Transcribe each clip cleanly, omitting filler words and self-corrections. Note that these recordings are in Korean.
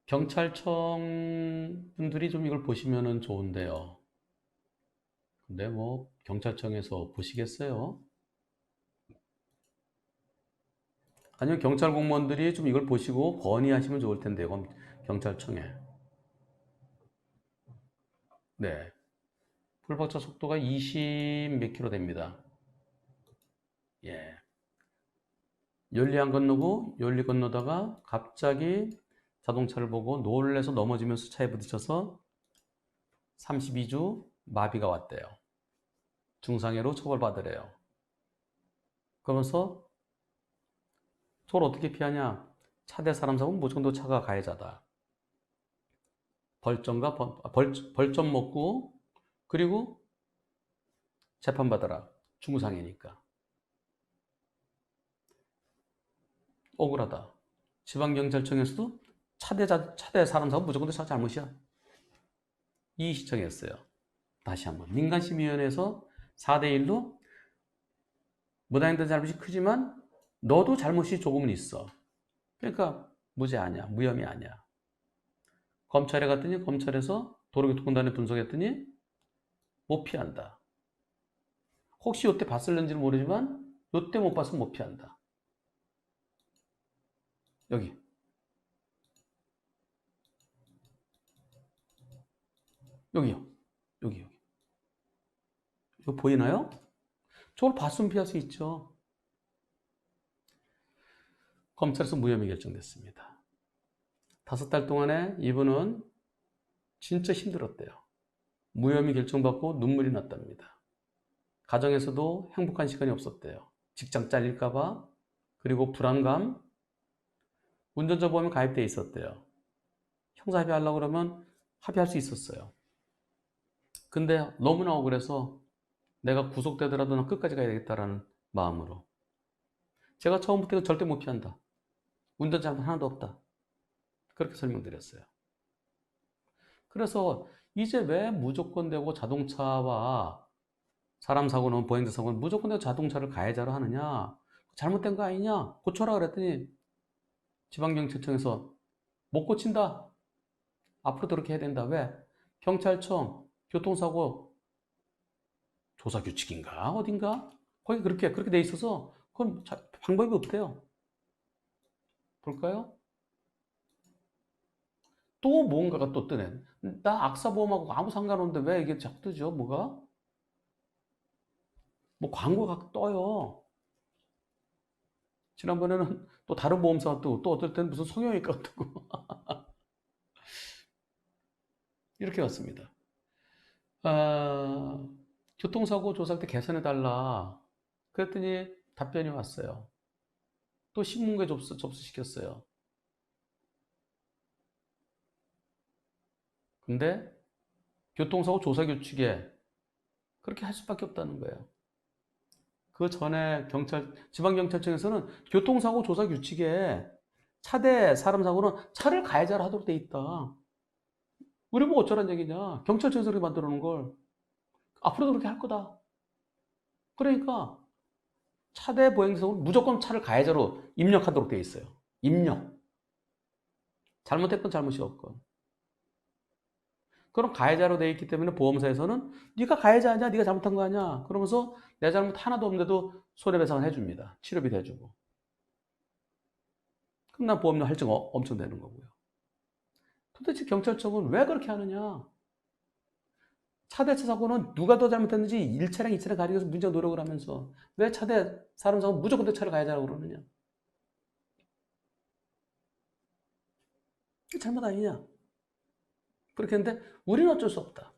경찰청 분들이 좀 이걸 보시면은 좋은데요. 근데 뭐 경찰청에서 보시겠어요? 아니면 경찰 공무원들이 좀 이걸 보시고 건의하시면 좋을 텐데요. 경찰청에. 네. 불박차 속도가 20 몇 킬로 됩니다. 예. 연리 안 건너고 연리 건너다가 갑자기 자동차를 보고 놀래서 넘어지면서 차에 부딪혀서 32주 마비가 왔대요. 중상해로 처벌받으래요. 그러면서 저걸 어떻게 피하냐? 차 대 사람 사고는 무조건 차가 가해자다. 벌점 먹고 그리고 재판받아라. 중상해니까. 억울하다. 지방경찰청에서도 차대 사람 사고 무조건 차 잘못이야. 이 시청했어요. 다시 한번 민간심의위원회에서 4대1로 무단횡단 잘못이 크지만 너도 잘못이 조금은 있어. 그러니까 무죄 아니야. 무혐의 아니야. 검찰에 갔더니 검찰에서 도로교통공단에 분석했더니 못 피한다. 혹시 이때 봤을는지는 모르지만 이때 못 봤으면 못 피한다. 여기 여기요. 여기. 이거 보이나요? 저걸 봤으면 피할 수 있죠. 검찰에서 무혐의 결정됐습니다. 5달 동안에 이분은 진짜 힘들었대요. 무혐의 결정받고 눈물이 났답니다. 가정에서도 행복한 시간이 없었대요. 직장 잘릴까봐, 그리고 불안감, 운전자 보험에 가입돼 있었대요. 형사 합의하려고 그러면 합의할 수 있었어요. 근데 너무나 억울해서 내가 구속되더라도 난 끝까지 가야 되겠다라는 마음으로. 제가 처음부터 절대 못 피한다. 운전자 하나도 없다. 그렇게 설명드렸어요. 그래서 이제 왜 무조건 되고 자동차와 사람 사고는 보행자 사고는 무조건 되고 자동차를 가해자로 하느냐? 잘못된 거 아니냐? 고쳐라 그랬더니 지방경찰청에서 못 고친다. 앞으로도 그렇게 해야 된다. 왜? 경찰청 교통사고 조사 규칙인가 어딘가 거기 그렇게 돼 있어서 그건 방법이 없대요. 볼까요? 또 뭔가가 또 뜨네. 나 악사보험하고 아무 상관없는데 왜 이게 자꾸 뜨죠? 뭐가? 뭐 광고가 떠요. 지난번에는 또 다른 보험사가 또 어떨 때는 무슨 성형외과가 뜨고 이렇게 왔습니다. 아, 교통사고 조사할 때 개선해달라. 그랬더니 답변이 왔어요. 또 신문고에 접수시켰어요. 근데 교통사고 조사 규칙에 그렇게 할 수밖에 없다는 거예요. 그 전에 지방경찰청에서는 교통사고 조사 규칙에 차대 사람 사고는 차를 가해자로 하도록 돼 있다. 우리 보고 어쩌란 얘기냐. 경찰청에서 그렇게 만들어 놓은 걸. 앞으로도 그렇게 할 거다. 그러니까 차대 보행자는 무조건 차를 가해자로 입력하도록 돼 있어요. 입력. 잘못했건 잘못이 없건. 그럼 가해자로 돼 있기 때문에 보험사에서는 네가 가해자 아니야? 네가 잘못한 거 아니야? 그러면서 내 잘못 하나도 없는데도 손해배상을 해줍니다. 치료비도 해주고. 그럼 난 보험료 할증 엄청 되는 거고요. 도대체 경찰청은 왜 그렇게 하느냐? 차대차 사고는 누가 더 잘못했는지 1차량, 2차량 가리고서 문제가 노력을 하면서 왜 차대 사람 사고 무조건 내 차를 가해자라고 그러느냐? 이게 잘못 아니냐? 그렇게 했는데 우리는 어쩔 수 없다.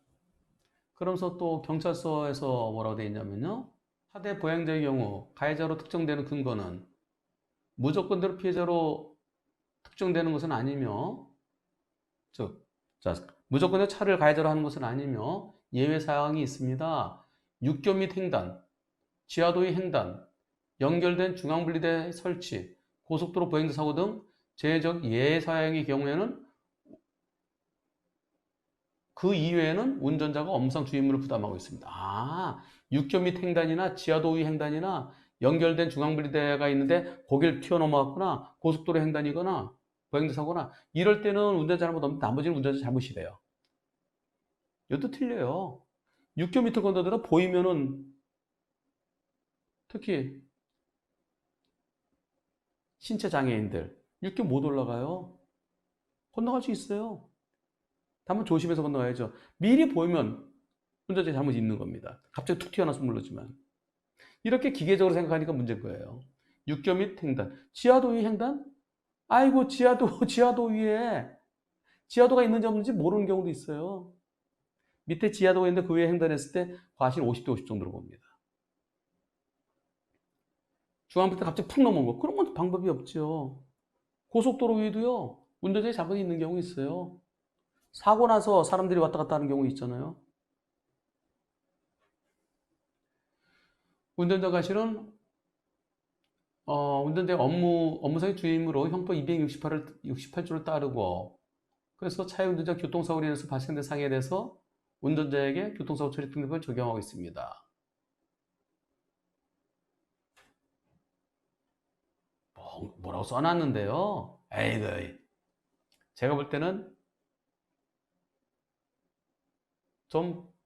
그러면서 또 경찰서에서 뭐라고 되어 있냐면요. 차대 보행자의 경우 가해자로 특정되는 근거는 무조건대로 피해자로 특정되는 것은 아니며, 즉, 자, 무조건의 차를 가해자로 하는 것은 아니며 예외 사항이 있습니다. 육교 및 횡단, 지하도의 횡단, 연결된 중앙분리대 설치, 고속도로 보행자 사고 등 제외적 예외 사항의 경우에는 그 이외에는 운전자가 엄상 주임무를 부담하고 있습니다. 아, 육교 및 횡단이나 지하도의 횡단이나 연결된 중앙분리대가 있는데 거길 튀어넘어갔구나. 고속도로 횡단이거나 보행자 사고나 이럴 때는 운전자 잘못 없는데 나머지는 운전자 잘못이래요. 이것도 틀려요. 6km 건너다가 보이면은 특히 신체 장애인들 6km 못 올라가요. 건너갈 수 있어요. 다만 조심해서 건너가야죠. 미리 보이면 운전자 잘못이 있는 겁니다. 갑자기 툭 튀어나와서 모르지만 이렇게 기계적으로 생각하니까 문제인 거예요. 육교 및 횡단. 지하도 위 횡단? 아이고, 지하도 위에 지하도가 있는지 없는지 모르는 경우도 있어요. 밑에 지하도가 있는데 그 위에 횡단했을 때 과실 50대 50 정도로 봅니다. 중앙부터 갑자기 푹 넘어온 거. 그런 건 방법이 없죠. 고속도로 위에도요, 운전자의 잘못이 있는 경우 있어요. 사고 나서 사람들이 왔다 갔다 하는 경우 있잖아요. 운전자가 실은 운전자의 업무상의 주임으로 형법 268조를 따르고 그래서 차의 운전자 교통사고로 인해서 발생된 상해에 대해서 운전자에게 교통사고 처리 등급을 적용하고 있습니다. 뭐라고 써놨는데요. 에이, 제가 볼 때는 좀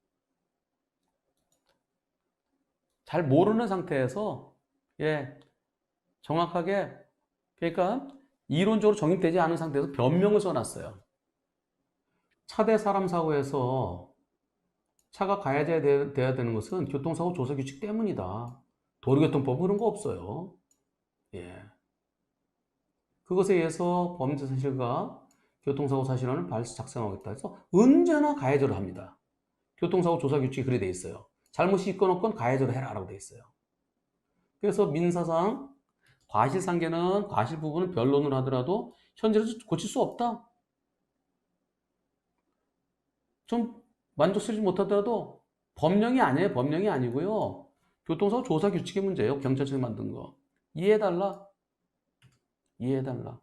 잘 모르는 상태에서 정확하게 그러니까 이론적으로 정립되지 않은 상태에서 변명을 써놨어요. 차대 사람 사고에서 차가 가해자가 돼야 되는 것은 교통사고 조사 규칙 때문이다. 도로교통법 그런 거 없어요. 예. 그것에 의해서 범죄 사실과 교통사고 사실화를 작성하겠다 해서 언제나 가해자로 합니다. 교통사고 조사 규칙이 그래 돼 있어요. 잘못이 있건 없건 가해자로 해라라고 돼 있어요. 그래서 민사상 과실상계는 과실 부분은 변론을 하더라도 현재로 고칠 수 없다. 좀 만족스럽지 못하더라도 법령이 아니에요. 법령이 아니고요. 교통사고 조사 규칙의 문제예요. 경찰청이 만든 거. 이해해달라. 이해해달라.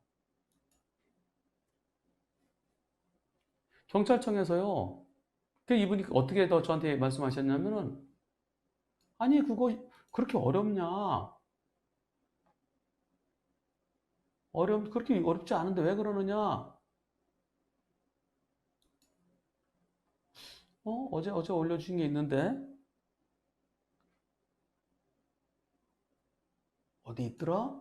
경찰청에서요. 이분이 어떻게 더 저한테 말씀하셨냐면은 아니 그거 그렇게 어렵냐? 그렇게 어렵지 않은데 왜 그러느냐? 어제 올려주신 게 있는데 어디 있더라?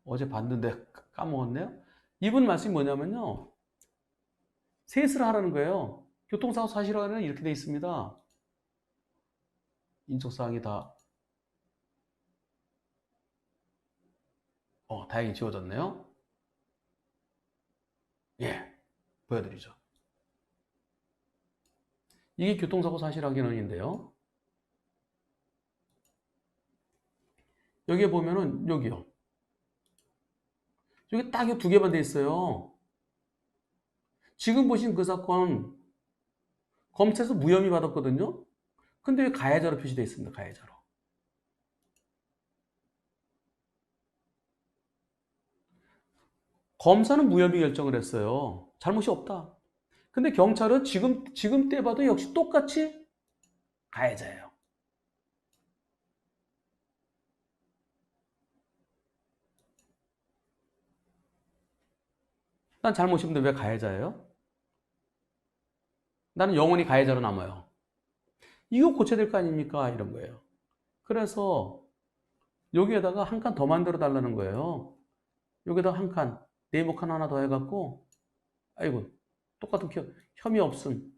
어제 봤는데 까먹었네요. 이분 말씀이 뭐냐면요. 세수를 하라는 거예요. 교통사고 사실화는 이렇게 돼 있습니다. 인적사항이 다 다행히 지워졌네요. 예, 보여드리죠. 이게 교통사고 사실화 개론인데요. 여기에 보면은 여기요. 여기 딱 두 개만 돼 있어요. 지금 보신 그 사건 검찰에서 무혐의 받았거든요. 근데 왜 가해자로 표시되어 있습니다. 가해자로. 검사는 무혐의 결정을 했어요. 잘못이 없다. 근데 경찰은 지금 때 봐도 역시 똑같이 가해자예요. 난 잘못이 없는데 왜 가해자예요? 나는 영원히 가해자로 남아요. 이거 고쳐야 될 거 아닙니까? 이런 거예요. 그래서 여기에다가 한 칸 더 만들어 달라는 거예요. 여기다가 한 칸, 네모 칸 하나 더 해갖고, 아이고, 똑같은 혐의 없음.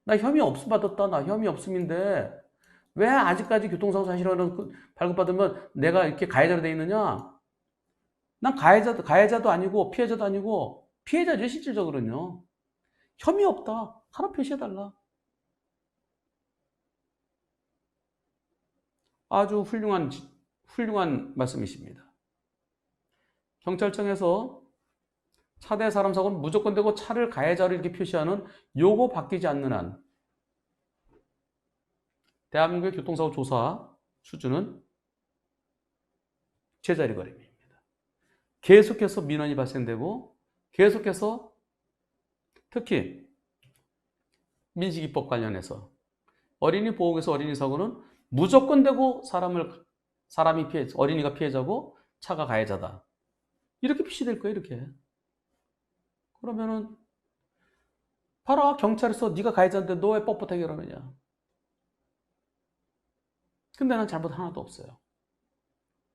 나 혐의 없음 받았다. 나 혐의 없음인데, 왜 아직까지 교통사고 사실화를 발급받으면 내가 이렇게 가해자로 돼 있느냐? 난 가해자도 아니고, 피해자도 아니고, 피해자죠, 실질적으로는요. 혐의 없다. 하나 표시해달라. 아주 훌륭한 말씀이십니다. 경찰청에서 차대 사람 사고는 무조건 되고 차를 가해자로 이렇게 표시하는 요거 바뀌지 않는 한 대한민국의 교통사고 조사 수준은 제자리 걸음입니다. 계속해서 민원이 발생되고 계속해서 특히 민식이법 관련해서 어린이 보호구에서 어린이 사고는 무조건 되고 사람이 어린이가 피해자고 차가 가해자다. 이렇게 표시될 거예요, 이렇게. 그러면은 봐라, 경찰에서 네가 가해자인데 너 왜 뻣뻣하게 그러느냐. 근데 난 잘못 하나도 없어요.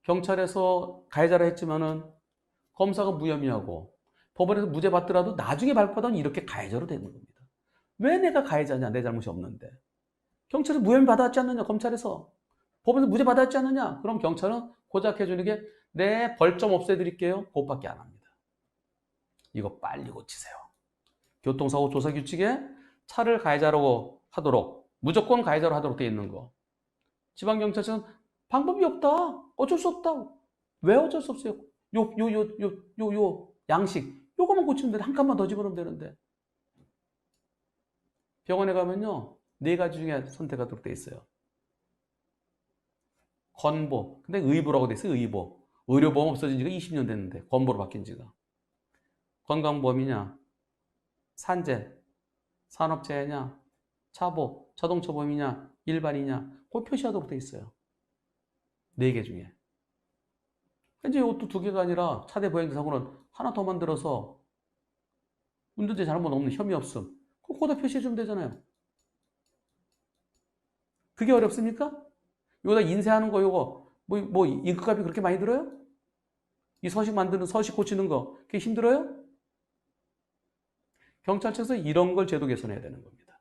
경찰에서 가해자라 했지만은 검사가 무혐의하고 법원에서 무죄 받더라도 나중에 발표하면 이렇게 가해자로 되는 겁니다. 왜 내가 가해자냐? 내 잘못이 없는데. 경찰에서 무혐의 받았지 않느냐? 검찰에서. 법원에서 무죄 받았지 않느냐? 그럼 경찰은 고작 해주는 게 네, 벌점 없애드릴게요. 그것밖에 안 합니다. 이거 빨리 고치세요. 교통사고 조사규칙에 차를 가해자로 하도록, 무조건 가해자로 하도록 되어 있는 거. 지방경찰서는 방법이 없다. 어쩔 수 없다. 왜 어쩔 수 없어요? 양식. 요거만 고치면 되는데, 한 칸만 더 집어넣으면 되는데. 병원에 가면요, 4가지 중에 선택하도록 되어 있어요. 건보. 근데 의보라고 돼 있어요, 의보. 의료보험 없어진 지가 20년 됐는데, 건보로 바뀐 지가. 건강보험이냐, 산재, 산업재해냐, 차보, 자동차보험이냐, 일반이냐, 그걸 표시하도록 돼 있어요. 4개 중에. 이제 이것도 2개가 아니라 차대 보행자 사고는 하나 더 만들어서 운전자 잘못 없는 혐의 없음. 그거 거기다 표시해주면 되잖아요. 그게 어렵습니까? 이거다 인쇄하는 거, 이거. 임금값이 그렇게 많이 들어요? 이 서식 만드는, 서식 고치는 거, 그게 힘들어요? 경찰청에서 이런 걸 제도 개선해야 되는 겁니다.